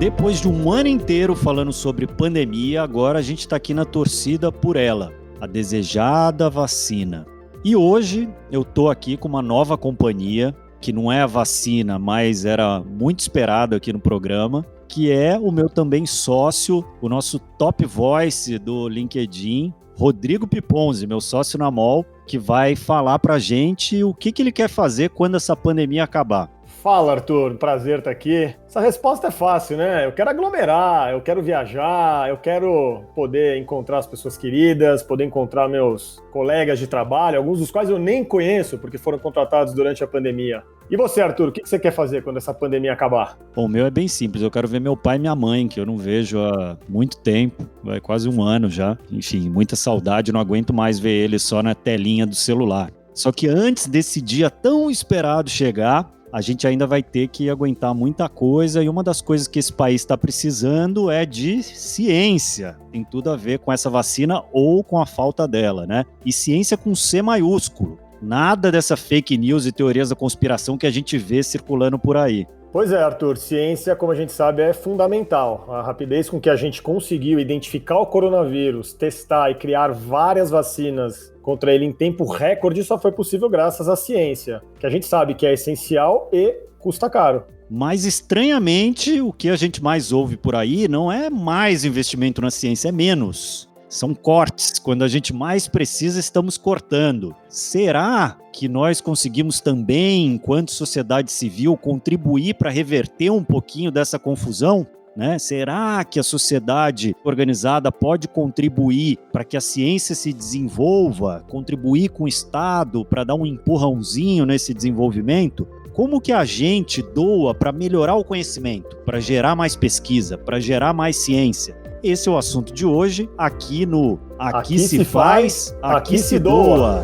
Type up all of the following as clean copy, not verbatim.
Depois de um ano inteiro falando sobre pandemia, agora a gente está aqui na torcida por ela, a desejada vacina. E hoje eu estou aqui com uma nova companhia, que não é a vacina, mas era muito esperado aqui no programa, que é o meu também sócio, o nosso top voice do LinkedIn, Rodrigo Piponzi, meu sócio na MOL, que vai falar pra gente o que ele quer fazer quando essa pandemia acabar. Fala, Arthur, prazer estar aqui. Essa resposta é fácil, né? Eu quero aglomerar, eu quero viajar, eu quero poder encontrar as pessoas queridas, poder encontrar meus colegas de trabalho, alguns dos quais eu nem conheço porque foram contratados durante a pandemia. E você, Arthur, o que você quer fazer quando essa pandemia acabar? Bom, o meu é bem simples, eu quero ver meu pai e minha mãe, que eu não vejo há muito tempo, vai quase um ano já. Enfim, muita saudade, não aguento mais ver eles só na telinha do celular. Só que antes desse dia tão esperado chegar, a gente ainda vai ter que aguentar muita coisa, e uma das coisas que esse país está precisando é de ciência. Tem tudo a ver com essa vacina ou com a falta dela, né? E ciência com C maiúsculo. Nada dessa fake news e teorias da conspiração que a gente vê circulando por aí. Pois é, Arthur, ciência, como a gente sabe, é fundamental. A rapidez com que a gente conseguiu identificar o coronavírus, testar e criar várias vacinas contra ele em tempo recorde só foi possível graças à ciência, que a gente sabe que é essencial e custa caro. Mas, estranhamente, o que a gente mais ouve por aí não é mais investimento na ciência, é menos. São cortes. Quando a gente mais precisa, estamos cortando. Será que nós conseguimos também, enquanto sociedade civil, contribuir para reverter um pouquinho dessa confusão? Né? Será que a sociedade organizada pode contribuir para que a ciência se desenvolva, contribuir com o Estado para dar um empurrãozinho nesse desenvolvimento? Como que a gente doa para melhorar o conhecimento, para gerar mais pesquisa, para gerar mais ciência? Esse é o assunto de hoje, aqui no Aqui se faz, aqui se doa.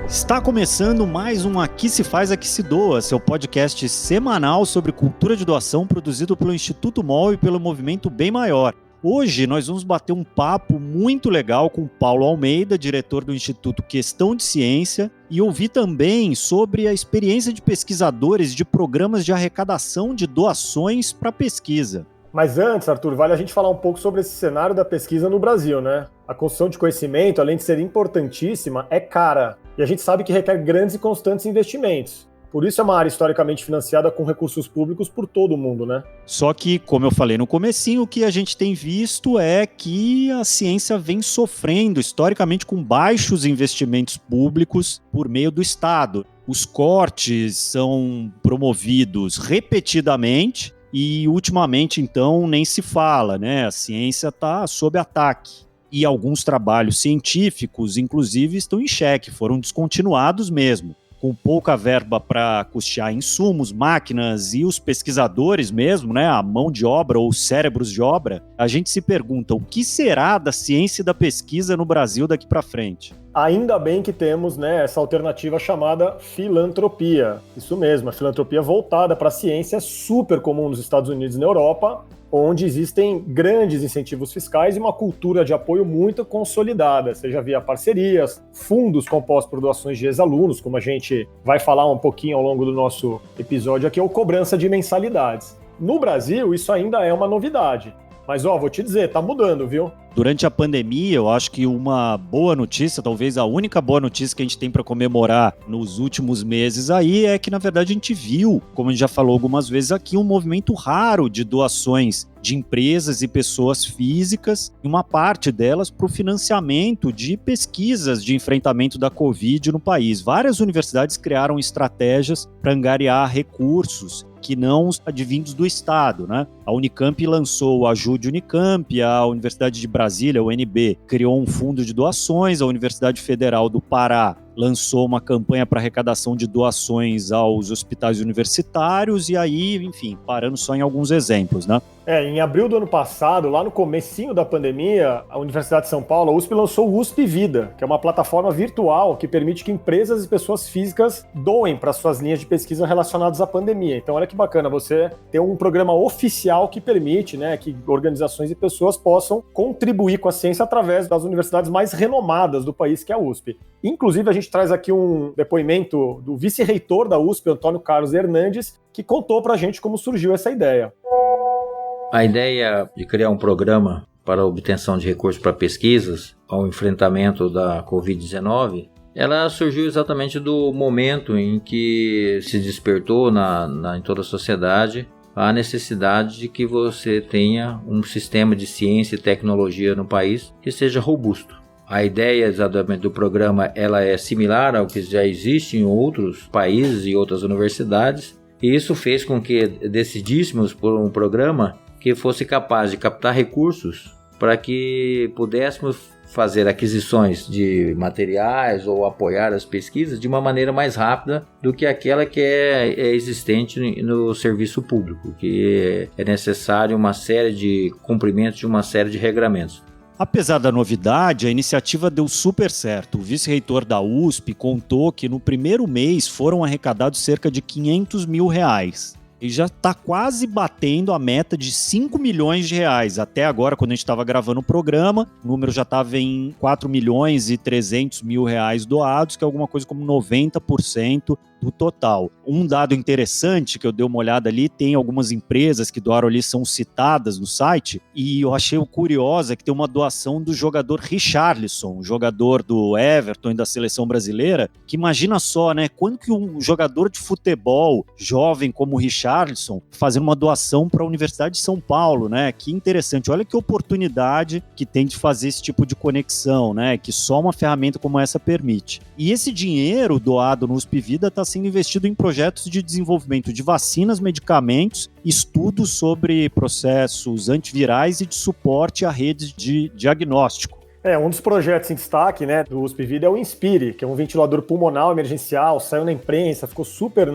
Está começando mais um Aqui se faz, aqui se doa, seu podcast semanal sobre cultura de doação produzido pelo Instituto MOL e pelo Movimento Bem Maior. Hoje nós vamos bater um papo muito legal com Paulo Almeida, diretor do Instituto Questão de Ciência, e ouvir também sobre a experiência de pesquisadores de programas de arrecadação de doações para pesquisa. Mas antes, Arthur, vale a gente falar um pouco sobre esse cenário da pesquisa no Brasil, né? A construção de conhecimento, além de ser importantíssima, é cara. E a gente sabe que requer grandes e constantes investimentos. Por isso é uma área historicamente financiada com recursos públicos por todo o mundo, né? Só que, como eu falei no comecinho, o que a gente tem visto é que a ciência vem sofrendo historicamente com baixos investimentos públicos por meio do Estado. Os cortes são promovidos repetidamente e, ultimamente, então, nem se fala, né? A ciência está sob ataque. E alguns trabalhos científicos, inclusive, estão em xeque, foram descontinuados mesmo. Com pouca verba para custear insumos, máquinas e os pesquisadores mesmo, né, a mão de obra ou os cérebros de obra, a gente se pergunta o que será da ciência e da pesquisa no Brasil daqui para frente. Ainda bem que temos, né, essa alternativa chamada filantropia. Isso mesmo, a filantropia voltada para a ciência é super comum nos Estados Unidos e na Europa, onde existem grandes incentivos fiscais e uma cultura de apoio muito consolidada, seja via parcerias, fundos compostos por doações de ex-alunos, como a gente vai falar um pouquinho ao longo do nosso episódio aqui, ou cobrança de mensalidades. No Brasil, isso ainda é uma novidade. Mas, vou te dizer, tá mudando, viu? Durante a pandemia, eu acho que uma boa notícia, talvez a única boa notícia que a gente tem para comemorar nos últimos meses aí é que, na verdade, a gente viu, como a gente já falou algumas vezes aqui, um movimento raro de doações de empresas e pessoas físicas, e uma parte delas para o financiamento de pesquisas de enfrentamento da Covid no país. Várias universidades criaram estratégias para angariar recursos que não os advindos do Estado, né? A Unicamp lançou o Ajude Unicamp, a Universidade de Brasília, a UNB, criou um fundo de doações, a Universidade Federal do Pará lançou uma campanha para arrecadação de doações aos hospitais universitários e aí, enfim, parando só em alguns exemplos, né? Em abril do ano passado, lá no comecinho da pandemia, a Universidade de São Paulo, a USP, lançou o USP Vida, que é uma plataforma virtual que permite que empresas e pessoas físicas doem para suas linhas de pesquisa relacionadas à pandemia. Então, olha que bacana você ter um programa oficial que permite, né, que organizações e pessoas possam contribuir com a ciência através das universidades mais renomadas do país, que é a USP. Inclusive, a gente traz aqui um depoimento do vice-reitor da USP, Antônio Carlos Hernandes, que contou para a gente como surgiu essa ideia. A ideia de criar um programa para a obtenção de recursos para pesquisas ao enfrentamento da Covid-19, ela surgiu exatamente do momento em que se despertou em toda a sociedade a necessidade de que você tenha um sistema de ciência e tecnologia no país que seja robusto. A ideia exatamente do programa ela é similar ao que já existe em outros países e outras universidades, e isso fez com que decidíssemos por um programa que fosse capaz de captar recursos para que pudéssemos fazer aquisições de materiais ou apoiar as pesquisas de uma maneira mais rápida do que aquela que é existente no serviço público, que é necessário uma série de cumprimentos de uma série de regramentos. Apesar da novidade, a iniciativa deu super certo. O vice-reitor da USP contou que no primeiro mês foram arrecadados cerca de R$500 mil. E já está quase batendo a meta de 5 milhões de reais. Até agora, quando a gente estava gravando o programa, o número já estava em 4 milhões e 300 mil reais doados, que é alguma coisa como 90% do total. Um dado interessante que eu dei uma olhada ali, tem algumas empresas que doaram ali, são citadas no site, e eu achei curiosa que tem uma doação do jogador Richarlison, jogador do Everton e da seleção brasileira, que imagina só, né, quando que um jogador de futebol jovem como o Richarlison fazendo uma doação para a Universidade de São Paulo, né? Que interessante, olha que oportunidade que tem de fazer esse tipo de conexão, né? Que só uma ferramenta como essa permite. E esse dinheiro doado no USP Vida está sendo investido em projetos de desenvolvimento de vacinas, medicamentos, estudos sobre processos antivirais e de suporte a redes de diagnóstico. Um dos projetos em destaque, né, do USP Vida é o Inspire, que é um ventilador pulmonar emergencial, saiu na imprensa, ficou super,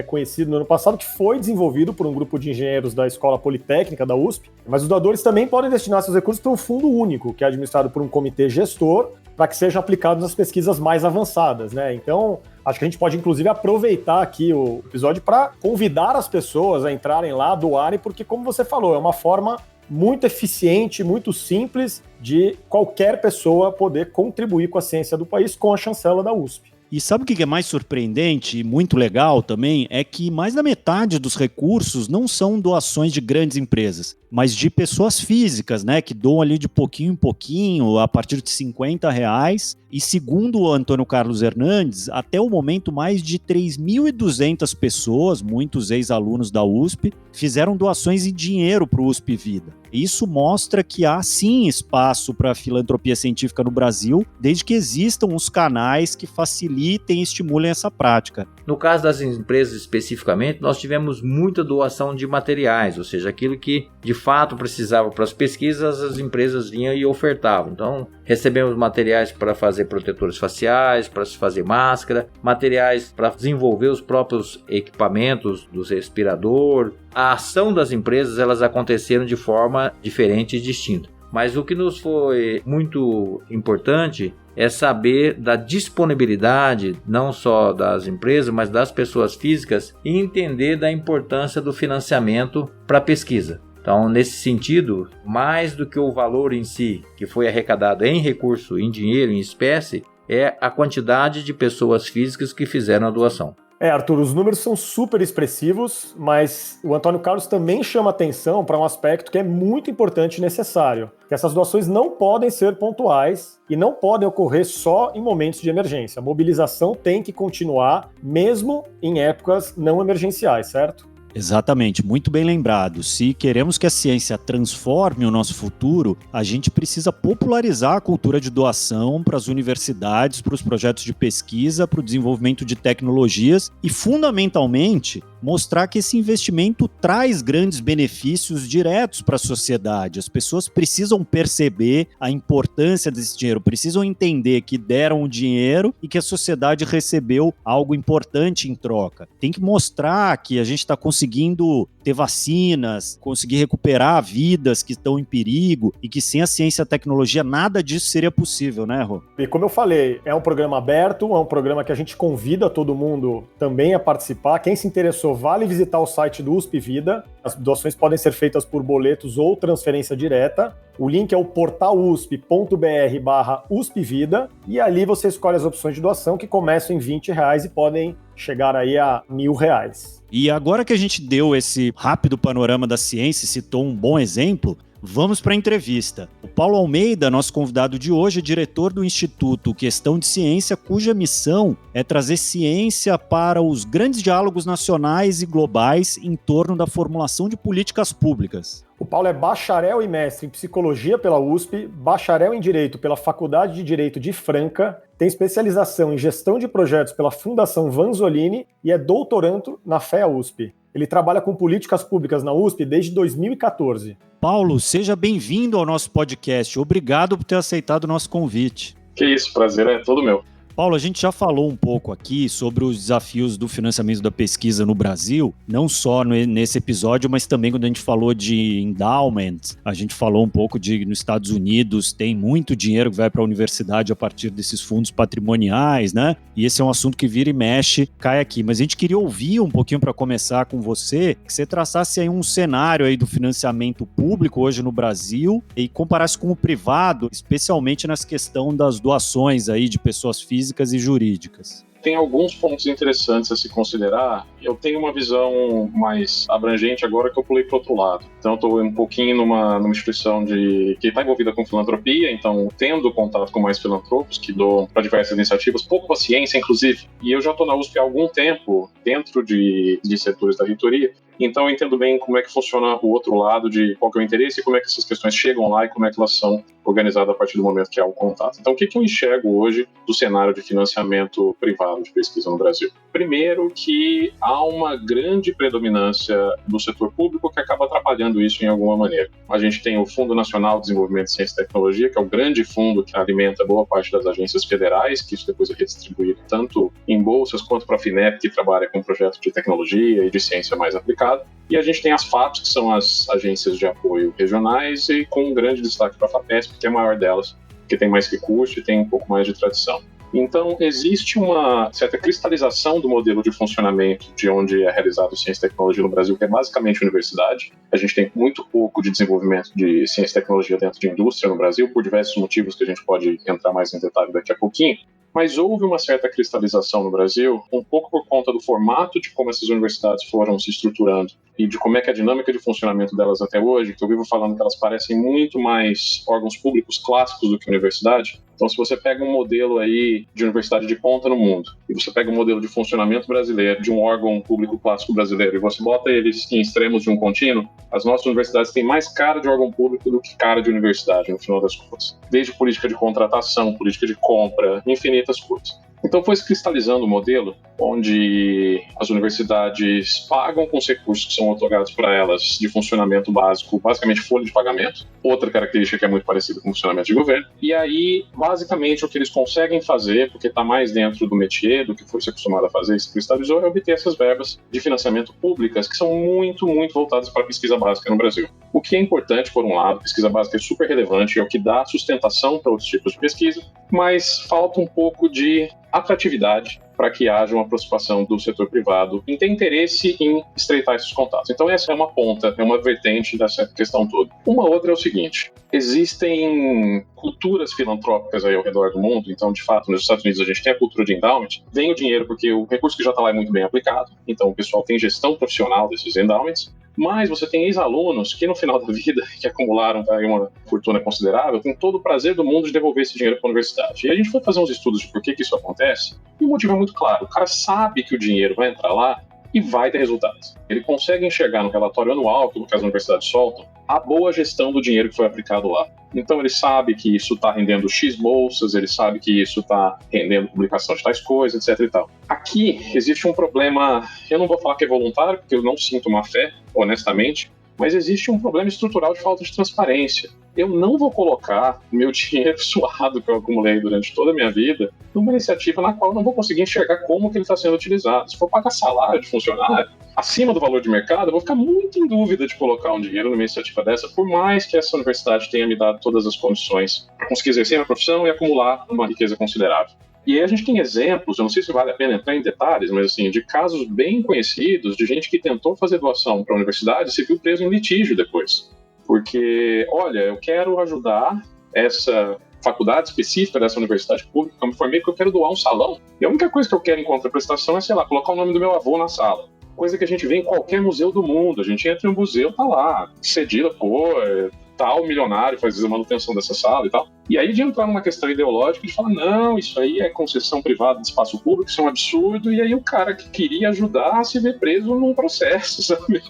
conhecido no ano passado, que foi desenvolvido por um grupo de engenheiros da Escola Politécnica da USP, mas os doadores também podem destinar seus recursos para um fundo único, que é administrado por um comitê gestor, para que sejam aplicados nas pesquisas mais avançadas, né? Então, acho que a gente pode, inclusive, aproveitar aqui o episódio para convidar as pessoas a entrarem lá, doarem, porque, como você falou, é uma forma muito eficiente, muito simples de qualquer pessoa poder contribuir com a ciência do país com a chancela da USP. E sabe o que é mais surpreendente e muito legal também? É que mais da metade dos recursos não são doações de grandes empresas, mas de pessoas físicas, né? Que doam ali de pouquinho em pouquinho, a partir de R$50. E segundo o Antônio Carlos Hernandes, até o momento mais de 3.200 pessoas, muitos ex-alunos da USP, fizeram doações em dinheiro para o USP Vida. Isso mostra que há sim espaço para a filantropia científica no Brasil, desde que existam os canais que facilitem e estimulem essa prática. No caso das empresas especificamente, nós tivemos muita doação de materiais, ou seja, aquilo que de fato precisava para as pesquisas, as empresas vinham e ofertavam. Então, recebemos materiais para fazer protetores faciais, para se fazer máscara, materiais para desenvolver os próprios equipamentos do respirador. A ação das empresas, elas aconteceram de forma diferente e distinta. Mas o que nos foi muito importante é saber da disponibilidade, não só das empresas, mas das pessoas físicas, e entender da importância do financiamento para a pesquisa. Então, nesse sentido, mais do que o valor em si, que foi arrecadado em recurso, em dinheiro, em espécie, é a quantidade de pessoas físicas que fizeram a doação. Arthur, os números são super expressivos, mas o Antônio Carlos também chama atenção para um aspecto que é muito importante e necessário, que essas doações não podem ser pontuais e não podem ocorrer só em momentos de emergência. A mobilização tem que continuar mesmo em épocas não emergenciais, certo? Exatamente, muito bem lembrado. Se queremos que a ciência transforme o nosso futuro, a gente precisa popularizar a cultura de doação para as universidades, para os projetos de pesquisa, para o desenvolvimento de tecnologias e, fundamentalmente, mostrar que esse investimento traz grandes benefícios diretos para a sociedade. As pessoas precisam perceber a importância desse dinheiro, precisam entender que deram o dinheiro e que a sociedade recebeu algo importante em troca. Tem que mostrar que a gente está conseguindo conseguindo ter vacinas, conseguir recuperar vidas que estão em perigo e que sem a ciência e a tecnologia nada disso seria possível, né, Rô? E como eu falei, é um programa aberto, é um programa que a gente convida todo mundo também a participar. Quem se interessou, vale visitar o site do USP Vida. As doações podem ser feitas por boletos ou transferência direta. O link é o portalusp.br/USPVida e ali você escolhe as opções de doação que começam em R$20 e podem chegar aí a R$1.000. E agora que a gente deu esse rápido panorama da ciência e citou um bom exemplo, vamos para a entrevista. O Paulo Almeida, nosso convidado de hoje, é diretor do Instituto Questão de Ciência, cuja missão é trazer ciência para os grandes diálogos nacionais e globais em torno da formulação de políticas públicas. O Paulo é bacharel e mestre em psicologia pela USP, bacharel em direito pela Faculdade de Direito de Franca, tem especialização em gestão de projetos pela Fundação Vanzolini e é doutorando na FEA USP. Ele trabalha com políticas públicas na USP desde 2014. Paulo, seja bem-vindo ao nosso podcast. Obrigado por ter aceitado o nosso convite. Que isso, prazer é todo meu. Paulo, a gente já falou um pouco aqui sobre os desafios do financiamento da pesquisa no Brasil, não só nesse episódio, mas também quando a gente falou de endowment, a gente falou um pouco de nos Estados Unidos tem muito dinheiro que vai para a universidade a partir desses fundos patrimoniais, né? E esse é um assunto que vira e mexe, cai aqui. Mas a gente queria ouvir um pouquinho para começar com você, que você traçasse aí um cenário aí do financiamento público hoje no Brasil e comparasse com o privado, especialmente nessa questão das doações aí de pessoas físicas e jurídicas. Tem alguns pontos interessantes a se considerar. Eu tenho uma visão mais abrangente agora que eu pulei para o outro lado. Então, eu estou um pouquinho numa instituição que está envolvida com filantropia, então, tendo contato com mais filantropos que doam para diversas iniciativas, pouco para a ciência, inclusive. E eu já estou na USP há algum tempo, dentro de setores da reitoria, então eu entendo bem como é que funciona o outro lado, de qual que é o interesse, como é que essas questões chegam lá e como é que elas são organizadas a partir do momento que há o contato. Então, o que eu enxergo hoje do cenário de financiamento privado de pesquisa no Brasil? Primeiro, que há uma grande predominância do setor público que acaba atrapalhando isso em alguma maneira. A gente tem o Fundo Nacional de Desenvolvimento de Ciência e Tecnologia, que é o grande fundo que alimenta boa parte das agências federais, que isso depois é redistribuído tanto em bolsas quanto para a FINEP, que trabalha com projetos de tecnologia e de ciência mais aplicada. E a gente tem as FAPs, que são as agências de apoio regionais, e com um grande destaque para a FAPESP, que é a maior delas, que tem mais recurso e tem um pouco mais de tradição. Então, existe uma certa cristalização do modelo de funcionamento de onde é realizado ciência e tecnologia no Brasil, que é basicamente universidade. A gente tem muito pouco de desenvolvimento de ciência e tecnologia dentro de indústria no Brasil, por diversos motivos que a gente pode entrar mais em detalhe daqui a pouquinho. Mas houve uma certa cristalização no Brasil, um pouco por conta do formato de como essas universidades foram se estruturando e de como é que a dinâmica de funcionamento delas até hoje, que eu vivo falando que elas parecem muito mais órgãos públicos clássicos do que universidade. Então, se você pega um modelo aí de universidade de ponta no mundo e você pega um modelo de funcionamento brasileiro, de um órgão público clássico brasileiro, e você bota eles em extremos de um contínuo, as nossas universidades têm mais cara de órgão público do que cara de universidade, no final das contas. Desde política de contratação, política de compra, infinitas coisas. Então foi se cristalizando o modelo onde as universidades pagam com os recursos que são otorgados para elas de funcionamento básico, basicamente folha de pagamento, outra característica que é muito parecida com o funcionamento de governo. E aí, basicamente, o que eles conseguem fazer, porque está mais dentro do métier, do que foi se acostumado a fazer e se cristalizou, é obter essas verbas de financiamento públicas que são muito, muito voltadas para a pesquisa básica no Brasil. O que é importante, por um lado, pesquisa básica é super relevante, é o que dá sustentação para outros tipos de pesquisa, mas falta um pouco de atratividade para que haja uma aproximação do setor privado e ter interesse em estreitar esses contatos. Então essa é uma ponta, é uma vertente dessa questão toda. Uma outra é o seguinte: existem culturas filantrópicas aí ao redor do mundo, então de fato nos Estados Unidos a gente tem a cultura de endowment, vem o dinheiro porque o recurso que já está lá é muito bem aplicado, então o pessoal tem gestão profissional desses endowments, mas você tem ex-alunos que no final da vida, que acumularam aí uma fortuna considerável, tem todo o prazer do mundo de devolver esse dinheiro para a universidade. E a gente foi fazer uns estudos de por que isso acontece, e o motivo é muito claro: o cara sabe que o dinheiro vai entrar lá e vai ter resultados. Ele consegue enxergar no relatório anual que as universidades soltam a boa gestão do dinheiro que foi aplicado lá. Então ele sabe que isso está rendendo X bolsas, ele sabe que isso está rendendo publicação de tais coisas, etc. e tal. Aqui existe um problema, eu não vou falar que é voluntário, porque eu não sinto má fé, honestamente, mas existe um problema estrutural de falta de transparência. Eu não vou colocar meu dinheiro suado que eu acumulei durante toda a minha vida numa iniciativa na qual eu não vou conseguir enxergar como que ele está sendo utilizado. Se for pagar salário de funcionário acima do valor de mercado, eu vou ficar muito em dúvida de colocar um dinheiro numa iniciativa dessa, por mais que essa universidade tenha me dado todas as condições para conseguir exercer minha profissão e acumular uma riqueza considerável. E aí a gente tem exemplos, eu não sei se vale a pena entrar em detalhes, mas assim, de casos bem conhecidos de gente que tentou fazer doação para a universidade e se viu preso em litígio depois. Porque, olha, eu quero ajudar essa faculdade específica dessa universidade pública, eu me formei porque eu quero doar um salão. E a única coisa que eu quero em contraprestação é, sei lá, colocar o nome do meu avô na sala. Coisa que a gente vê em qualquer museu do mundo. A gente entra em um museu, tá lá, cedida por tal milionário faz a manutenção dessa sala e tal. E aí de entrar numa questão ideológica de falar, não, isso aí é concessão privada de espaço público, isso é um absurdo, e aí o cara que queria ajudar se vê preso num processo, sabe?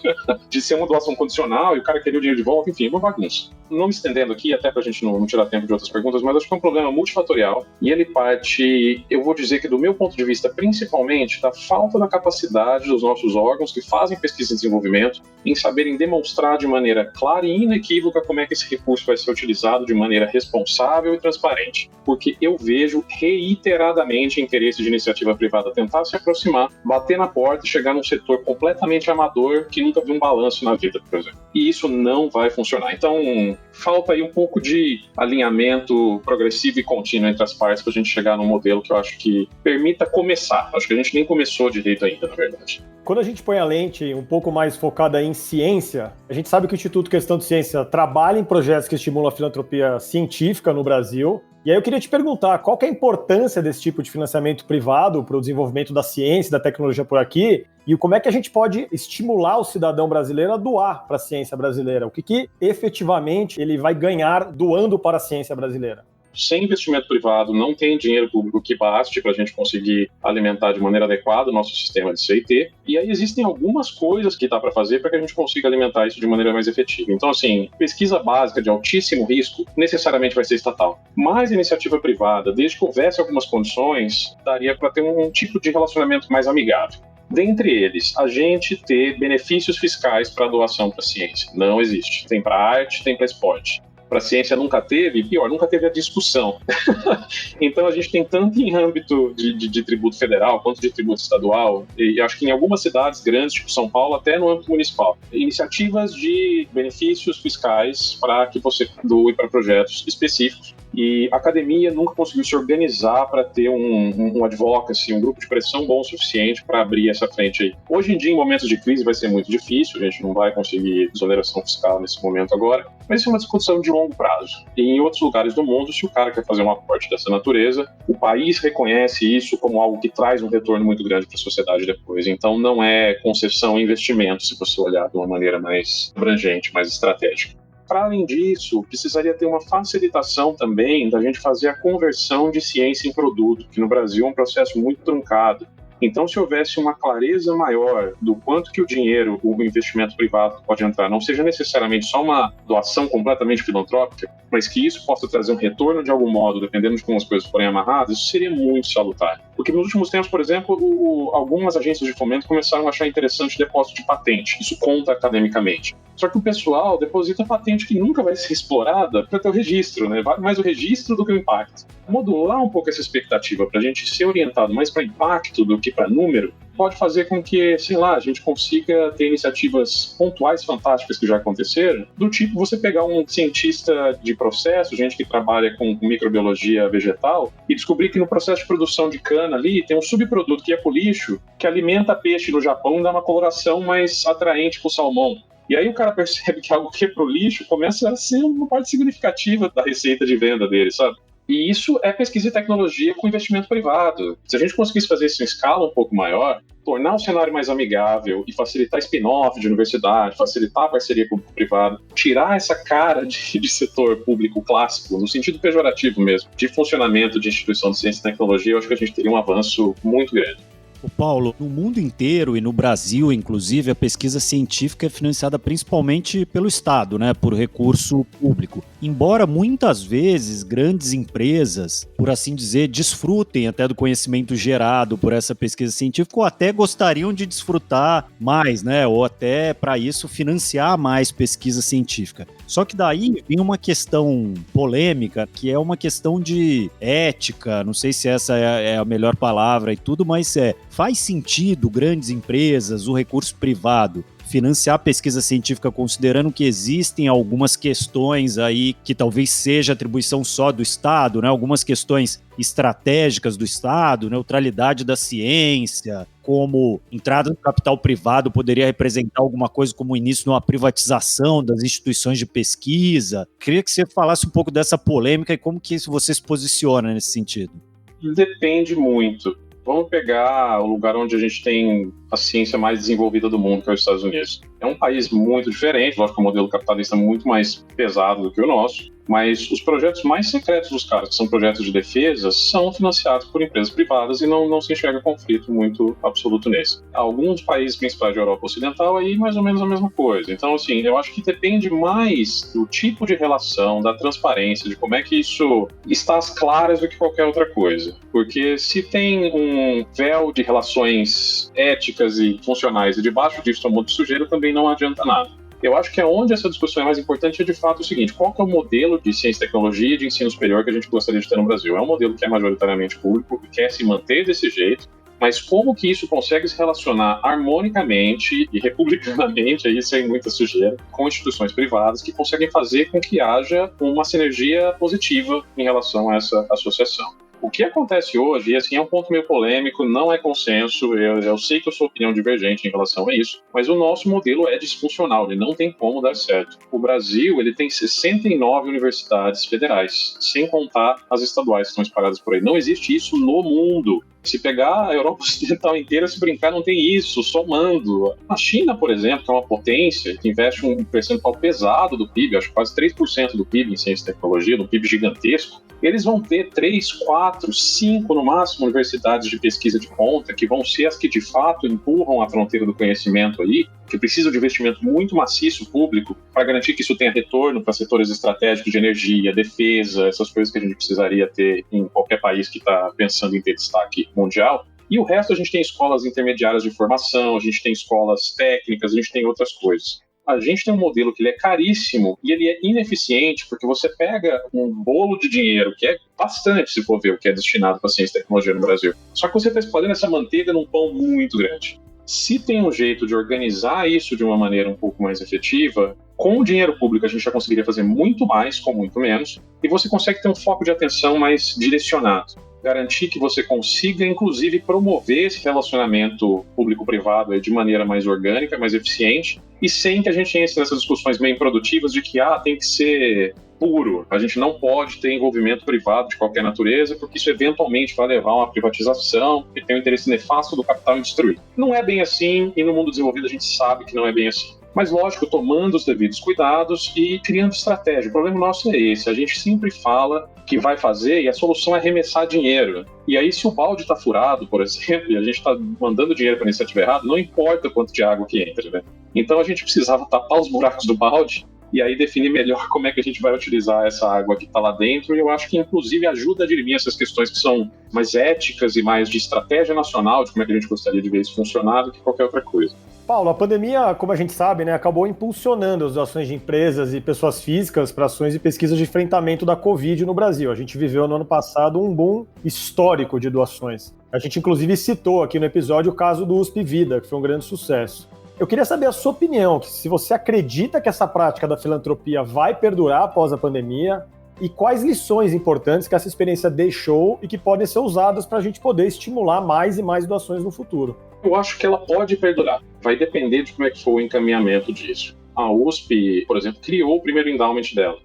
De ser uma doação condicional e o cara queria o dinheiro de volta, enfim, uma bagunça. Não me estendendo aqui, até pra gente não tirar tempo de outras perguntas, mas acho que é um problema multifatorial, e ele parte, eu vou dizer que do meu ponto de vista, principalmente da falta da capacidade dos nossos órgãos que fazem pesquisa e desenvolvimento em saberem demonstrar de maneira clara e inequívoca como é que esse recurso vai ser utilizado de maneira responsável e transparente, porque eu vejo reiteradamente interesse de iniciativa privada tentar se aproximar, bater na porta e chegar num setor completamente amador que nunca viu um balanço na vida, por exemplo. E isso não vai funcionar. Então, falta aí um pouco de alinhamento progressivo e contínuo entre as partes para a gente chegar num modelo que eu acho que permita começar. Acho que a gente nem começou direito ainda, na verdade. Quando a gente põe a lente um pouco mais focada em ciência, a gente sabe que o Instituto Questão de Ciência trabalha em projetos que estimulam a filantropia científica no Brasil. E aí eu queria te perguntar, qual que é a importância desse tipo de financiamento privado para o desenvolvimento da ciência e da tecnologia por aqui? E como é que a gente pode estimular o cidadão brasileiro a doar para a ciência brasileira? O que efetivamente ele vai ganhar doando para a ciência brasileira? Sem investimento privado, não tem dinheiro público que baste para a gente conseguir alimentar de maneira adequada o nosso sistema de CIT. E aí existem algumas coisas que dá para fazer para que a gente consiga alimentar isso de maneira mais efetiva. Então, assim, pesquisa básica de altíssimo risco necessariamente vai ser estatal. Mas iniciativa privada, desde que houvesse algumas condições, daria para ter um tipo de relacionamento mais amigável. Dentre eles, a gente ter benefícios fiscais para doação para a ciência. Não existe. Tem para arte, tem para esporte. Para a ciência nunca teve, e pior, nunca teve a discussão. Então a gente tem tanto em âmbito de tributo federal quanto de tributo estadual, e acho que em algumas cidades grandes, tipo São Paulo, até no âmbito municipal, iniciativas de benefícios fiscais para que você doe para projetos específicos. E a academia nunca conseguiu se organizar para ter um advocacy, um grupo de pressão bom o suficiente para abrir essa frente aí. Hoje em dia, em momentos de crise, vai ser muito difícil, a gente não vai conseguir desoneração fiscal nesse momento agora, mas isso é uma discussão de longo prazo. E em outros lugares do mundo, se o cara quer fazer um aporte dessa natureza, o país reconhece isso como algo que traz um retorno muito grande para a sociedade depois. Então não é concessão e investimento, se você olhar de uma maneira mais abrangente, mais estratégica. Para além disso, precisaria ter uma facilitação também da gente fazer a conversão de ciência em produto, que no Brasil é um processo muito truncado. Então, se houvesse uma clareza maior do quanto que o dinheiro, o investimento privado pode entrar, não seja necessariamente só uma doação completamente filantrópica, mas que isso possa trazer um retorno de algum modo, dependendo de como as coisas forem amarradas, isso seria muito salutar. Porque nos últimos tempos, por exemplo, algumas agências de fomento começaram a achar interessante depósito de patente. Isso conta academicamente. Só que o pessoal deposita patente que nunca vai ser explorada para ter o registro, né? Vale mais o registro do que o impacto. Modular um pouco essa expectativa para a gente ser orientado mais para impacto do que para número, pode fazer com que, sei lá, a gente consiga ter iniciativas pontuais fantásticas que já aconteceram, do tipo você pegar um cientista de processo, gente que trabalha com microbiologia vegetal, e descobrir que no processo de produção de cana ali tem um subproduto que é pro lixo, que alimenta peixe no Japão e dá uma coloração mais atraente pro salmão. E aí o cara percebe que algo que é pro lixo começa a ser uma parte significativa da receita de venda dele, sabe? E isso é pesquisa e tecnologia com investimento privado. Se a gente conseguisse fazer isso em escala um pouco maior, tornar o cenário mais amigável e facilitar spin-off de universidade, facilitar a parceria público-privada, tirar essa cara de setor público clássico, no sentido pejorativo mesmo, de funcionamento de instituição de ciência e tecnologia, eu acho que a gente teria um avanço muito grande. O Paulo, no mundo inteiro e no Brasil, inclusive, a pesquisa científica é financiada principalmente pelo Estado, né, por recurso público. Embora muitas vezes grandes empresas, por assim dizer, desfrutem até do conhecimento gerado por essa pesquisa científica ou até gostariam de desfrutar mais, né, ou até para isso financiar mais pesquisa científica. Só que daí vem uma questão polêmica, que é uma questão de ética, não sei se essa é a melhor palavra e tudo, mas faz sentido grandes empresas, o recurso privado, financiar pesquisa científica considerando que existem algumas questões aí que talvez seja atribuição só do Estado, né? Algumas questões estratégicas do Estado, neutralidade da ciência, como entrada do capital privado poderia representar alguma coisa como o início de uma privatização das instituições de pesquisa. Queria que você falasse um pouco dessa polêmica e como que você se posiciona nesse sentido. Depende muito. Vamos pegar o lugar onde a gente tem a ciência mais desenvolvida do mundo, que é os Estados Unidos. É um país muito diferente, lógico que o modelo capitalista é muito mais pesado do que o nosso, mas os projetos mais secretos dos caras, que são projetos de defesa, são financiados por empresas privadas e não se enxerga conflito muito absoluto nesse. Alguns países principais da Europa Ocidental, aí mais ou menos a mesma coisa. Então, assim, eu acho que depende mais do tipo de relação, da transparência, de como é que isso está às claras do que qualquer outra coisa. Porque se tem um véu de relações éticas e funcionais e debaixo disso tem um monte de sujeira, também não adianta nada. Eu acho que onde essa discussão é mais importante é de fato o seguinte: qual que é o modelo de ciência e tecnologia e de ensino superior que a gente gostaria de ter no Brasil? É um modelo que é majoritariamente público e quer se manter desse jeito, mas como que isso consegue se relacionar harmonicamente e republicanamente, aí sem muita sujeira, com instituições privadas que conseguem fazer com que haja uma sinergia positiva em relação a essa associação. O que acontece hoje, e assim é um ponto meio polêmico, não é consenso, eu sei que eu sou opinião divergente em relação a isso, mas o nosso modelo é disfuncional, ele não tem como dar certo. O Brasil, ele tem 69 universidades federais, sem contar as estaduais que estão espalhadas por aí. Não existe isso no mundo. Se pegar a Europa Ocidental inteira, se brincar, não tem isso, somando. A China, por exemplo, que é uma potência, que investe um percentual pesado do PIB, acho que quase 3% do PIB em ciência e tecnologia, um PIB gigantesco, eles vão ter 3, 4, 5 no máximo universidades de pesquisa de ponta, que vão ser as que de fato empurram a fronteira do conhecimento aí, que precisam de investimento muito maciço público para garantir que isso tenha retorno para setores estratégicos de energia, defesa, essas coisas que a gente precisaria ter em qualquer país que está pensando em ter destaque mundial. E o resto a gente tem escolas intermediárias de formação, a gente tem escolas técnicas, a gente tem outras coisas. A gente tem um modelo que ele é caríssimo e ele é ineficiente, porque você pega um bolo de dinheiro, que é bastante, se for ver o que é destinado para ciência e tecnologia no Brasil, só que você está espalhando essa manteiga num pão muito grande. Se tem um jeito de organizar isso de uma maneira um pouco mais efetiva, com o dinheiro público a gente já conseguiria fazer muito mais com muito menos, e você consegue ter um foco de atenção mais direcionado. Garantir que você consiga, inclusive, promover esse relacionamento público-privado de maneira mais orgânica, mais eficiente, e sem que a gente entre nessas discussões meio improdutivas de que tem que ser puro, a gente não pode ter envolvimento privado de qualquer natureza, porque isso eventualmente vai levar a uma privatização, que tem um interesse nefasto do capital em destruir. Não é bem assim, e no mundo desenvolvido a gente sabe que não é bem assim. Mas, lógico, tomando os devidos cuidados e criando estratégia. O problema nosso é esse. A gente sempre fala que vai fazer e a solução é arremessar dinheiro. E aí, se o balde está furado, por exemplo, e a gente está mandando dinheiro para a iniciativa errada, não importa quanto de água que entra, né? Então, a gente precisava tapar os buracos do balde e aí definir melhor como é que a gente vai utilizar essa água que está lá dentro. E eu acho que, inclusive, ajuda a dirimir essas questões que são mais éticas e mais de estratégia nacional, de como é que a gente gostaria de ver isso funcionar, do que qualquer outra coisa. Paulo, a pandemia, como a gente sabe, acabou impulsionando as doações de empresas e pessoas físicas para ações de pesquisa de enfrentamento da Covid no Brasil. A gente viveu no ano passado um boom histórico de doações. A gente, inclusive, citou aqui no episódio o caso do USP Vida, que foi um grande sucesso. Eu queria saber a sua opinião, se você acredita que essa prática da filantropia vai perdurar após a pandemia e quais lições importantes que essa experiência deixou e que podem ser usadas para a gente poder estimular mais e mais doações no futuro. Eu acho que ela pode perdurar. Vai depender de como é que for o encaminhamento disso. A USP, por exemplo, criou o primeiro endowment dela.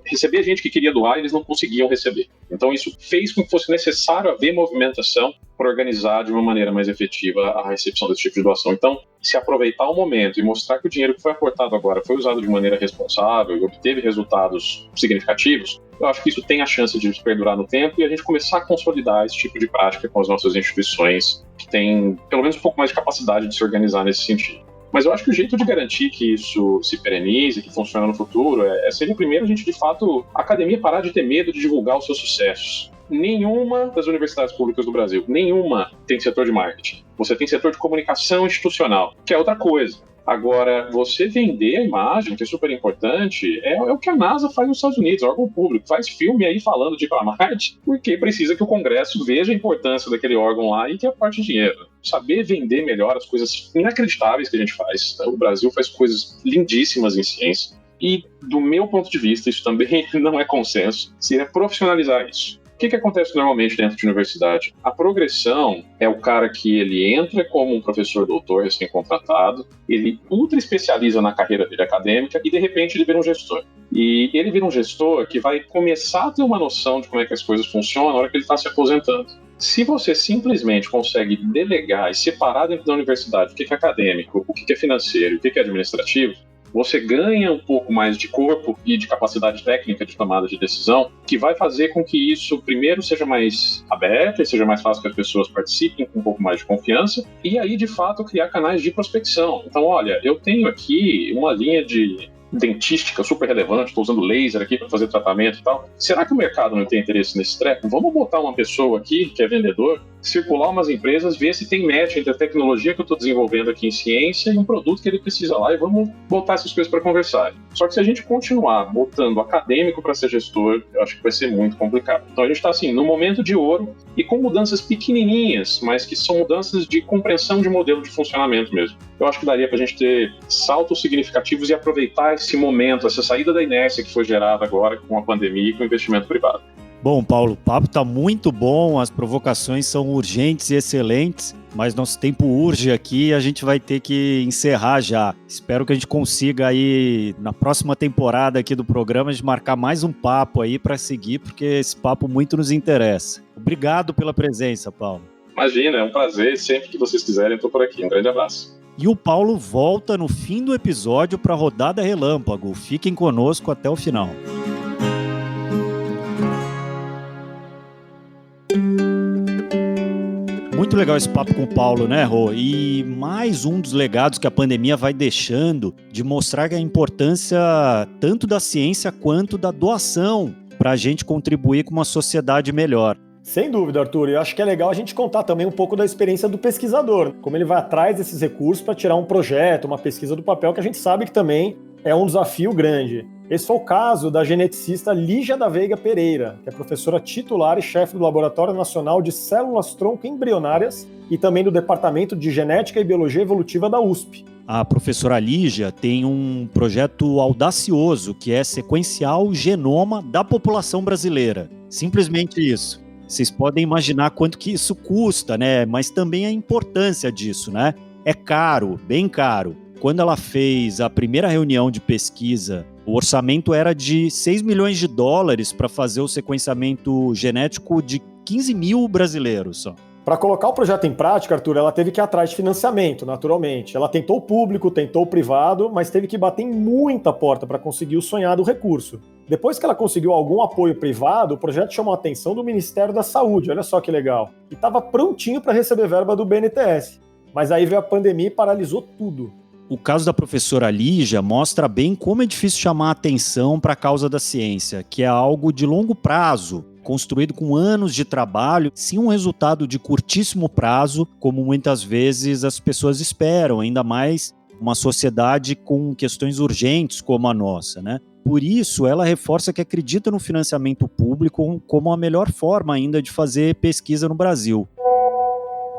receber gente que queria doar, eles não conseguiam receber. Então isso fez com que fosse necessário haver movimentação para organizar de uma maneira mais efetiva a recepção desse tipo de doação. Então, se aproveitar o momento e mostrar que o dinheiro que foi aportado agora foi usado de maneira responsável e obteve resultados significativos, eu acho que isso tem a chance de perdurar no tempo e a gente começar a consolidar esse tipo de prática com as nossas instituições que têm pelo menos um pouco mais de capacidade de se organizar nesse sentido. Mas eu acho que o jeito de garantir que isso se perenize, que funcione no futuro, seria primeiro a gente, de fato, a academia parar de ter medo de divulgar os seus sucessos. Nenhuma das universidades públicas do Brasil, nenhuma tem setor de marketing. Você tem setor de comunicação institucional, que é outra coisa. Agora, você vender a imagem, que é super importante, é o que a NASA faz nos Estados Unidos, órgão público, faz filme aí falando de ir para Marte, porque precisa que o Congresso veja a importância daquele órgão lá e que aporte dinheiro. Saber vender melhor as coisas inacreditáveis que a gente faz. O Brasil faz coisas lindíssimas em ciência. E, do meu ponto de vista, isso também não é consenso, seria profissionalizar isso. O que acontece normalmente dentro de universidade? A progressão é o cara que ele entra como um professor doutor recém-contratado, ele ultra especializa na carreira dele acadêmica e de repente ele vira um gestor. E ele vira um gestor que vai começar a ter uma noção de como é que as coisas funcionam na hora que ele está se aposentando. Se você simplesmente consegue delegar e separar dentro da universidade o que é acadêmico, o que é financeiro e o que é administrativo, você ganha um pouco mais de corpo e de capacidade técnica de tomada de decisão, que vai fazer com que isso, primeiro, seja mais aberto e seja mais fácil que as pessoas participem com um pouco mais de confiança, e aí, de fato, criar canais de prospecção. Então, olha, eu tenho aqui uma linha de dentística super relevante, estou usando laser aqui para fazer tratamento e tal. Será que o mercado não tem interesse nesse treco? Vamos botar uma pessoa aqui, que é vendedor, circular umas empresas, ver se tem match entre a tecnologia que eu estou desenvolvendo aqui em ciência e um produto que ele precisa lá, e vamos botar essas coisas para conversar. Só que se a gente continuar botando acadêmico para ser gestor, eu acho que vai ser muito complicado. Então a gente está assim, no momento de ouro e com mudanças pequenininhas, mas que são mudanças de compreensão de modelo de funcionamento mesmo. Eu acho que daria para a gente ter saltos significativos e aproveitar esse momento, essa saída da inércia que foi gerada agora com a pandemia e com o investimento privado. Bom, Paulo, o papo está muito bom, as provocações são urgentes e excelentes, mas nosso tempo urge aqui e a gente vai ter que encerrar já. Espero que a gente consiga aí, na próxima temporada aqui do programa, a gente marcar mais um papo aí para seguir, porque esse papo muito nos interessa. Obrigado pela presença, Paulo. Imagina, é um prazer, sempre que vocês quiserem, eu estou por aqui. Um grande abraço. E o Paulo volta no fim do episódio para a rodada relâmpago. Fiquem conosco até o final. Muito legal esse papo com o Paulo, né, Rô? E mais um dos legados que a pandemia vai deixando de mostrar a importância tanto da ciência quanto da doação para a gente contribuir com uma sociedade melhor. Sem dúvida, Arthur. Eu acho que é legal a gente contar também um pouco da experiência do pesquisador, como ele vai atrás desses recursos para tirar um projeto, uma pesquisa do papel, que a gente sabe que também é um desafio grande. Esse foi o caso da geneticista Lígia da Veiga Pereira, que é professora titular e chefe do Laboratório Nacional de Células-Tronco Embrionárias e também do Departamento de Genética e Biologia Evolutiva da USP. A professora Lígia tem um projeto audacioso que é sequenciar o genoma da população brasileira. Simplesmente isso. Vocês podem imaginar quanto que isso custa, né? Mas também a importância disso, né? É caro, bem caro. Quando ela fez a primeira reunião de pesquisa, o orçamento era de 6 milhões de dólares para fazer o sequenciamento genético de 15 mil brasileiros só. Para colocar o projeto em prática, Arthur, ela teve que ir atrás de financiamento, naturalmente. Ela tentou o público, tentou o privado, mas teve que bater em muita porta para conseguir o sonhado recurso. Depois que ela conseguiu algum apoio privado, o projeto chamou a atenção do Ministério da Saúde, olha só que legal. E estava prontinho para receber verba do BNDES. Mas aí veio a pandemia e paralisou tudo. O caso da professora Lígia mostra bem como é difícil chamar a atenção para a causa da ciência, que é algo de longo prazo, construído com anos de trabalho, sim um resultado de curtíssimo prazo, como muitas vezes as pessoas esperam, ainda mais uma sociedade com questões urgentes como a nossa, né? Por isso, ela reforça que acredita no financiamento público como a melhor forma ainda de fazer pesquisa no Brasil.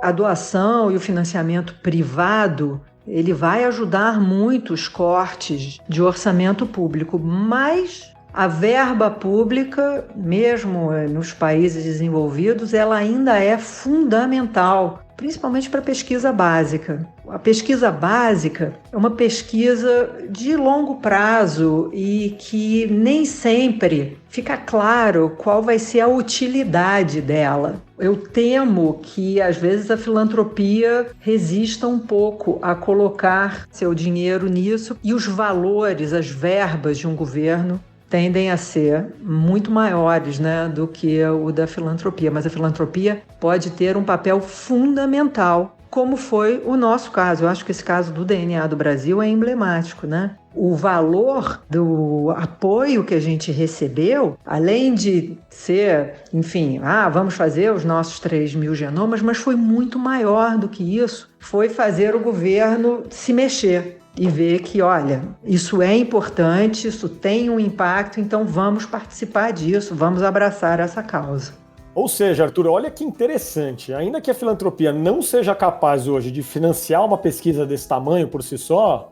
A doação e o financiamento privado, ele vai ajudar muito os cortes de orçamento público, mas a verba pública, mesmo nos países desenvolvidos, ela ainda é fundamental, principalmente para pesquisa básica. A pesquisa básica é uma pesquisa de longo prazo e que nem sempre fica claro qual vai ser a utilidade dela. Eu temo que, às vezes, a filantropia resista um pouco a colocar seu dinheiro nisso e os valores, as verbas de um governo tendem a ser muito maiores, né, do que o da filantropia. Mas a filantropia pode ter um papel fundamental, como foi o nosso caso. Eu acho que esse caso do DNA do Brasil é emblemático, né? O valor do apoio que a gente recebeu, além de ser, enfim, vamos fazer os nossos 3.000 genomas, mas foi muito maior do que isso. Foi fazer o governo se mexer e ver que, olha, isso é importante, isso tem um impacto, então vamos participar disso, vamos abraçar essa causa. Ou seja, Arthur, olha que interessante. Ainda que a filantropia não seja capaz hoje de financiar uma pesquisa desse tamanho por si só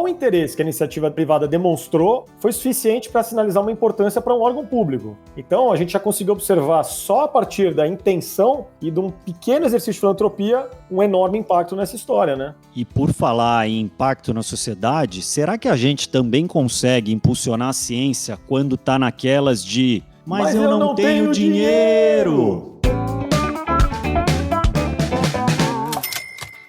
o interesse que a iniciativa privada demonstrou foi suficiente para sinalizar uma importância para um órgão público. Então, a gente já conseguiu observar só a partir da intenção e de um pequeno exercício de filantropia um enorme impacto nessa história, né? E por falar em impacto na sociedade, será que a gente também consegue impulsionar a ciência quando está naquelas de Mas eu não tenho dinheiro!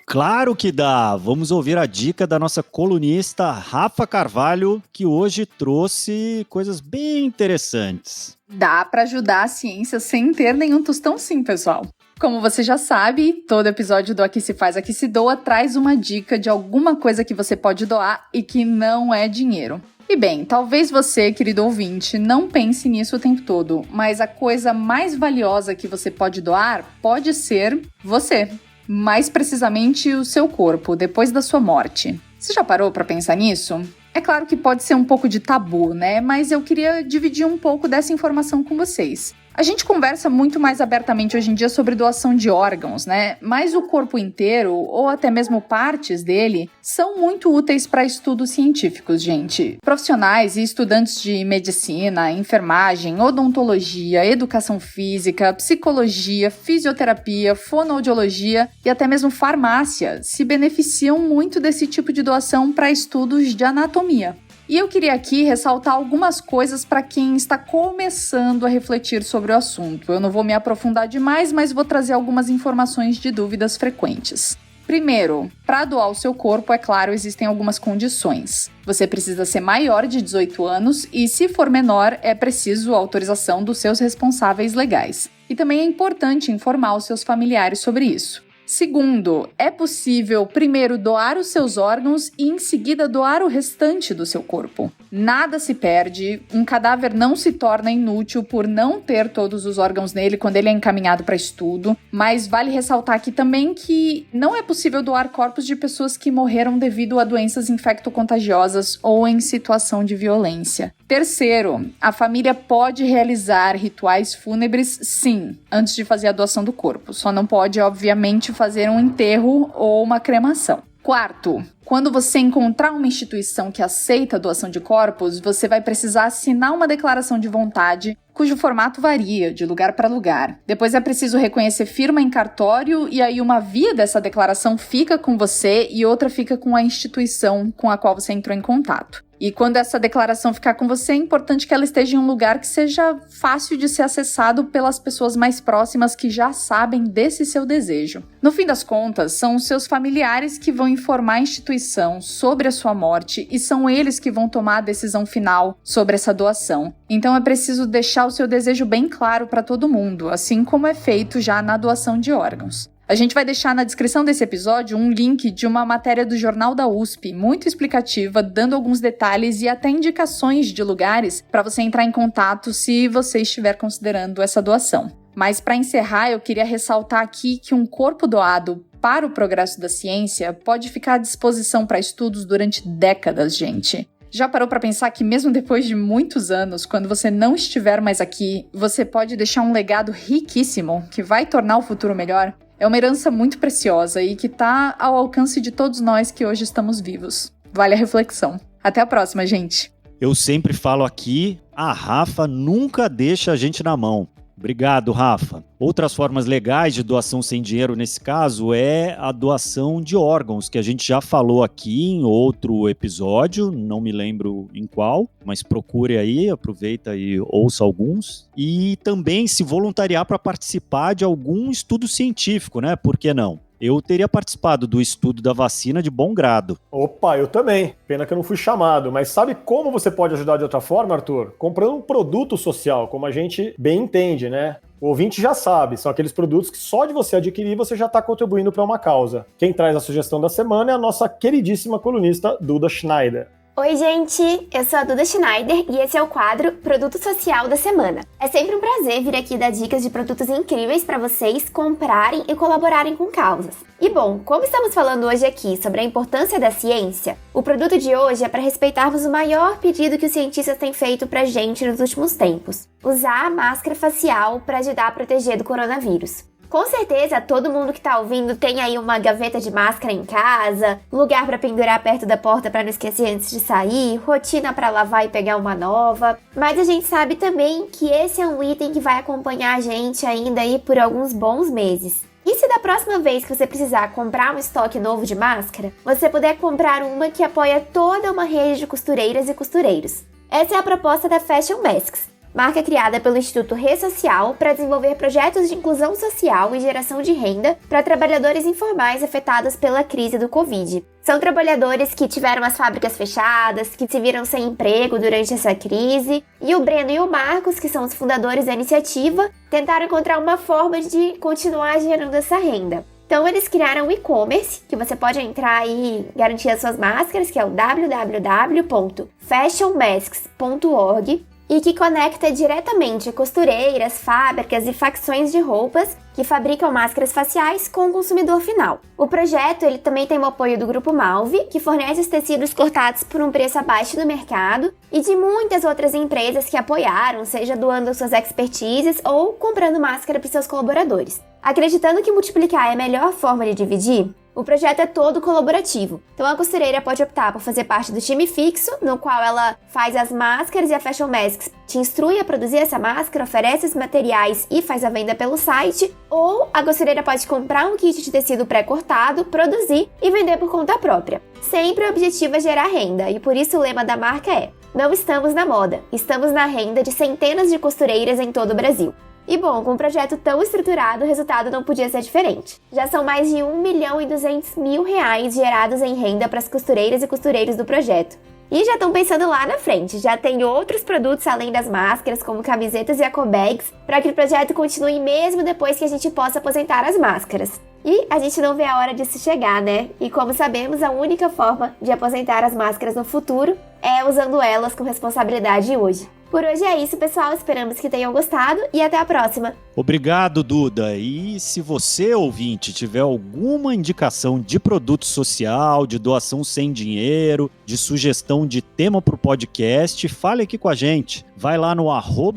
Claro que dá! Vamos ouvir a dica da nossa colunista Rafa Carvalho, que hoje trouxe coisas bem interessantes. Dá para ajudar a ciência sem ter nenhum tostão sim, pessoal. Como você já sabe, todo episódio do Aqui Se Faz, Aqui Se Doa traz uma dica de alguma coisa que você pode doar e que não é dinheiro. E bem, talvez você, querido ouvinte, não pense nisso o tempo todo, mas a coisa mais valiosa que você pode doar pode ser você. Mais precisamente o seu corpo, depois da sua morte. Você já parou para pensar nisso? É claro que pode ser um pouco de tabu, né? Mas eu queria dividir um pouco dessa informação com vocês. A gente conversa muito mais abertamente hoje em dia sobre doação de órgãos, né? Mas o corpo inteiro, ou até mesmo partes dele, são muito úteis para estudos científicos, gente. Profissionais e estudantes de medicina, enfermagem, odontologia, educação física, psicologia, fisioterapia, fonoaudiologia e até mesmo farmácia se beneficiam muito desse tipo de doação para estudos de anatomia. E eu queria aqui ressaltar algumas coisas para quem está começando a refletir sobre o assunto. Eu não vou me aprofundar demais, mas vou trazer algumas informações de dúvidas frequentes. Primeiro, para doar o seu corpo, é claro, existem algumas condições. Você precisa ser maior de 18 anos e, se for menor, é preciso a autorização dos seus responsáveis legais. E também é importante informar os seus familiares sobre isso. Segundo, é possível primeiro doar os seus órgãos e em seguida doar o restante do seu corpo. Nada se perde, um cadáver não se torna inútil por não ter todos os órgãos nele quando ele é encaminhado para estudo, mas vale ressaltar aqui também que não é possível doar corpos de pessoas que morreram devido a doenças infecto-contagiosas ou em situação de violência. Terceiro, a família pode realizar rituais fúnebres, sim, antes de fazer a doação do corpo. Só não pode, obviamente, fazer um enterro ou uma cremação. Quarto, quando você encontrar uma instituição que aceita a doação de corpos, você vai precisar assinar uma declaração de vontade, cujo formato varia de lugar para lugar. Depois é preciso reconhecer firma em cartório e aí uma via dessa declaração fica com você e outra fica com a instituição com a qual você entrou em contato. E quando essa declaração ficar com você, é importante que ela esteja em um lugar que seja fácil de ser acessado pelas pessoas mais próximas que já sabem desse seu desejo. No fim das contas, são os seus familiares que vão informar a instituição sobre a sua morte e são eles que vão tomar a decisão final sobre essa doação. Então é preciso deixar o seu desejo bem claro para todo mundo, assim como é feito já na doação de órgãos. A gente vai deixar na descrição desse episódio um link de uma matéria do Jornal da USP, muito explicativa, dando alguns detalhes e até indicações de lugares para você entrar em contato se você estiver considerando essa doação. Mas para encerrar, eu queria ressaltar aqui que um corpo doado para o progresso da ciência pode ficar à disposição para estudos durante décadas, gente. Já parou para pensar que mesmo depois de muitos anos, quando você não estiver mais aqui, você pode deixar um legado riquíssimo que vai tornar o futuro melhor? É uma herança muito preciosa e que está ao alcance de todos nós que hoje estamos vivos. Vale a reflexão. Até a próxima, gente! Eu sempre falo aqui, a Rafa nunca deixa a gente na mão. Obrigado, Rafa. Outras formas legais de doação sem dinheiro, nesse caso, é a doação de órgãos, que a gente já falou aqui em outro episódio, não me lembro em qual, mas procure aí, aproveita e ouça alguns. E também se voluntariar para participar de algum estudo científico, né? Por que não? Eu teria participado do estudo da vacina de bom grado. Opa, eu também. Pena que eu não fui chamado. Mas sabe como você pode ajudar de outra forma, Arthur? Comprando um produto social, como a gente bem entende, né? O ouvinte já sabe, são aqueles produtos que só de você adquirir você já está contribuindo para uma causa. Quem traz a sugestão da semana é a nossa queridíssima colunista Duda Schneider. Oi, gente! Eu sou a Duda Schneider e esse é o quadro Produto Social da Semana. É sempre um prazer vir aqui dar dicas de produtos incríveis para vocês comprarem e colaborarem com causas. E bom, como estamos falando hoje aqui sobre a importância da ciência, o produto de hoje é para respeitarmos o maior pedido que os cientistas têm feito pra gente nos últimos tempos: usar a máscara facial para ajudar a proteger do coronavírus. Com certeza, todo mundo que tá ouvindo tem aí uma gaveta de máscara em casa, lugar para pendurar perto da porta para não esquecer antes de sair, rotina para lavar e pegar uma nova. Mas a gente sabe também que esse é um item que vai acompanhar a gente ainda aí por alguns bons meses. E se da próxima vez que você precisar comprar um estoque novo de máscara, você puder comprar uma que apoia toda uma rede de costureiras e costureiros? Essa é a proposta da Fashion Masks, marca criada pelo Instituto Ressocial para desenvolver projetos de inclusão social e geração de renda para trabalhadores informais afetados pela crise do Covid. São trabalhadores que tiveram as fábricas fechadas, que se viram sem emprego durante essa crise, e o Breno e o Marcos, que são os fundadores da iniciativa, tentaram encontrar uma forma de continuar gerando essa renda. Então eles criaram um e-commerce, que você pode entrar e garantir as suas máscaras, que é o www.fashionmasks.org, e que conecta diretamente costureiras, fábricas e facções de roupas que fabricam máscaras faciais com o consumidor final. O projeto ele também tem o apoio do Grupo Malve, que fornece os tecidos cortados por um preço abaixo do mercado, e de muitas outras empresas que apoiaram, seja doando suas expertises ou comprando máscara para seus colaboradores. Acreditando que multiplicar é a melhor forma de dividir, o projeto é todo colaborativo, então a costureira pode optar por fazer parte do time fixo, no qual ela faz as máscaras e a Fashion Masks te instrui a produzir essa máscara, oferece os materiais e faz a venda pelo site, ou a costureira pode comprar um kit de tecido pré-cortado, produzir e vender por conta própria. Sempre o objetivo é gerar renda, e por isso o lema da marca é: não estamos na moda, estamos na renda de centenas de costureiras em todo o Brasil. E bom, com um projeto tão estruturado, o resultado não podia ser diferente. Já são mais de R$1.200.000 gerados em renda para as costureiras e costureiros do projeto. E já estão pensando lá na frente, já tem outros produtos além das máscaras, como camisetas e ecobags, para que o projeto continue mesmo depois que a gente possa aposentar as máscaras. E a gente não vê a hora disso chegar, né? E como sabemos, a única forma de aposentar as máscaras no futuro é usando elas com responsabilidade hoje. Por hoje é isso, pessoal. Esperamos que tenham gostado e até a próxima. Obrigado, Duda. E se você, ouvinte, tiver alguma indicação de produto social, de doação sem dinheiro, de sugestão de tema para o podcast, fale aqui com a gente. Vai lá no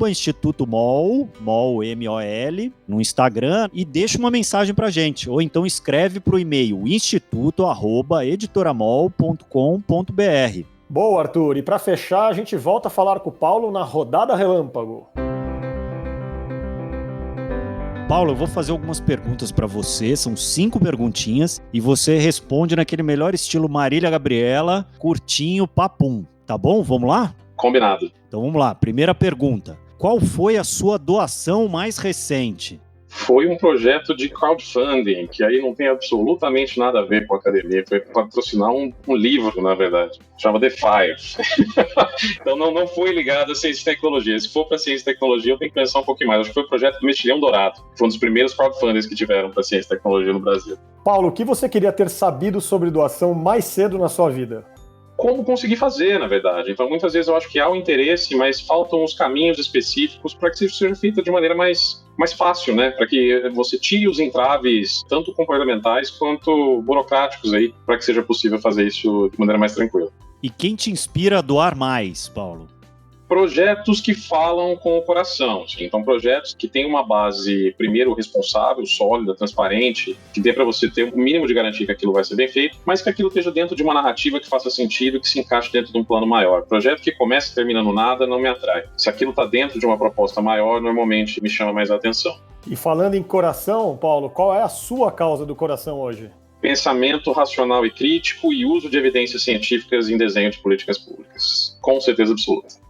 @Instituto MOL, MOL, M-O-L, no Instagram e deixa uma mensagem para a gente. Ou então escreve para o e-mail instituto@editoramol.com.br. Boa, Arthur. E para fechar, a gente volta a falar com o Paulo na Rodada Relâmpago. Paulo, eu vou fazer algumas perguntas para você, são 5 perguntinhas, e você responde naquele melhor estilo Marília Gabriela, curtinho, papum. Tá bom? Vamos lá? Combinado. Então vamos lá. Primeira pergunta. Qual foi a sua doação mais recente? Foi um projeto de crowdfunding, que aí não tem absolutamente nada a ver com a academia. Foi patrocinar um livro, na verdade. Chama The Fire. Então não foi ligado a ciência e tecnologia. Se for para ciência e tecnologia, eu tenho que pensar um pouquinho mais. Acho que foi o projeto do Mexilhão Dourado. Foi um dos primeiros crowdfundings que tiveram para ciência e tecnologia no Brasil. Paulo, o que você queria ter sabido sobre doação mais cedo na sua vida? Como conseguir fazer, na verdade. Então, muitas vezes eu acho que há um interesse, mas faltam os caminhos específicos para que isso seja feito de maneira mais fácil, né? Para que você tire os entraves, tanto comportamentais quanto burocráticos aí, para que seja possível fazer isso de maneira mais tranquila. E quem te inspira a doar mais, Paulo? Projetos que falam com o coração, assim. Então projetos que têm uma base, primeiro, responsável, sólida, transparente, que dê para você ter um mínimo de garantia que aquilo vai ser bem feito, mas que aquilo esteja dentro de uma narrativa que faça sentido, que se encaixe dentro de um plano maior. Projeto que começa e termina no nada não me atrai. Se aquilo está dentro de uma proposta maior, normalmente me chama mais a atenção. E falando em coração, Paulo, qual é a sua causa do coração hoje? Pensamento racional e crítico e uso de evidências científicas em desenho de políticas públicas. Com certeza absoluta.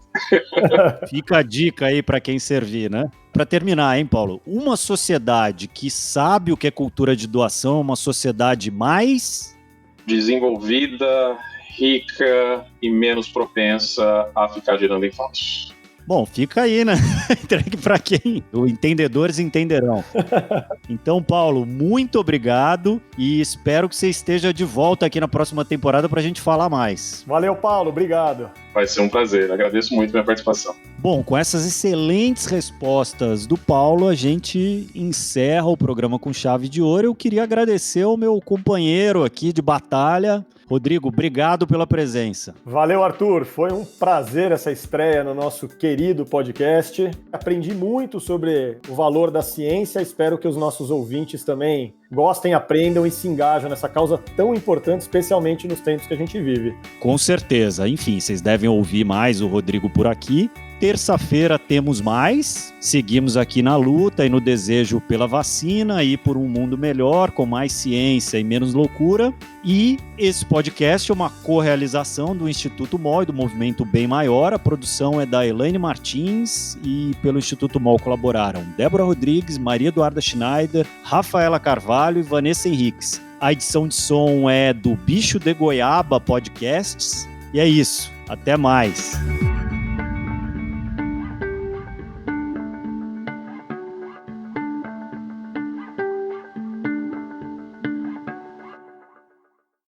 Fica a dica aí para quem servir, né? Para terminar, hein, Paulo? Uma sociedade que sabe o que é cultura de doação, uma sociedade mais desenvolvida, rica e menos propensa a ficar girando em falso. Bom, fica aí, né? Entregue para quem? Os entendedores entenderão. Então, Paulo, muito obrigado e espero que você esteja de volta aqui na próxima temporada para a gente falar mais. Valeu, Paulo. Obrigado. Vai ser um prazer. Agradeço muito a minha participação. Bom, com essas excelentes respostas do Paulo, a gente encerra o programa com chave de ouro. Eu queria agradecer ao meu companheiro aqui de batalha, Rodrigo, obrigado pela presença. Valeu, Arthur. Foi um prazer essa estreia no nosso querido podcast. Aprendi muito sobre o valor da ciência. Espero que os nossos ouvintes também gostem, aprendam e se engajam nessa causa tão importante, especialmente nos tempos que a gente vive. Com certeza. Enfim, vocês devem ouvir mais o Rodrigo por aqui. Terça-feira temos mais, seguimos aqui na luta e no desejo pela vacina e por um mundo melhor, com mais ciência e menos loucura. E esse podcast é uma co-realização do Instituto MOL e do Movimento Bem Maior. A produção é da Elaine Martins e pelo Instituto MOL colaboraram Débora Rodrigues, Maria Eduarda Schneider, Rafaela Carvalho e Vanessa Henriques. A edição de som é do Bicho de Goiaba Podcasts. E é isso, até mais!